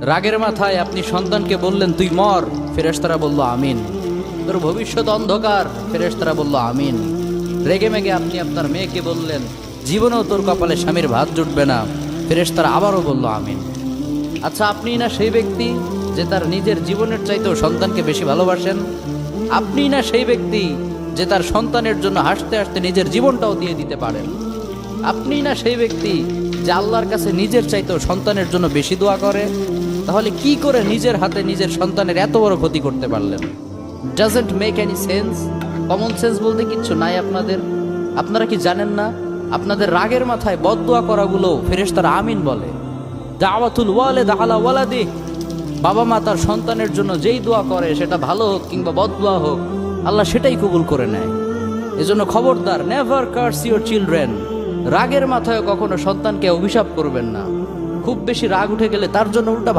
রাগের মাথায় আপনি সন্তানকে বললেন তুই মর, ফেরেশতারা বলল আমিন। তোর ভবিষ্যৎ অন্ধকার, ফেরেশতারা বলল আমিন। রেগে মেগে আপনি আপনার মেয়েকে বললেন জীবনেও তোর কপালে স্বামীর ভাত জুটবে না, ফেরেশতারা আবারও বলল আমিন। আচ্ছা, আপনি না সেই ব্যক্তি যে তার নিজের জীবনের চাইতেও সন্তানকে বেশি ভালোবাসেন? আপনি না সেই ব্যক্তি যে তার সন্তানের জন্য হাসতে হাসতে নিজের জীবনটাও দিয়ে দিতে পারেন? আপনি না সেই ব্যক্তি যে আল্লাহর কাছে নিজের চাইতেও সন্তানের জন্য বেশি দোয়া করে? তাহলে কি করে নিজের হাতে নিজের সন্তানের এত বড় ক্ষতি করতে পারলেন? Doesn't make any sense. Common sense বলতে কিচ্ছু নাই আপনাদের। আপনারা কি জানেন না আপনাদের রাগের মাথায় বদদোয়া করাগুলো ফেরেশতারা আমিন বলে? দাওয়াতুল ওয়ালিদ আলা ওয়ালাদি, বাবা মা তার সন্তানের জন্য যেই দোয়া করে সেটা ভালো হোক কিংবা বদদোয়া হোক, আল্লাহ সেটাই কবুল করে নেয়। এজন্য খবরদার, নেভার কার্স ইউর চিলড্রেন। রাগের মাথায় কখনো সন্তানকে অভিশাপ করবেন না। খুব বেশি রাগ উঠে গেলে তার জন্য উল্টা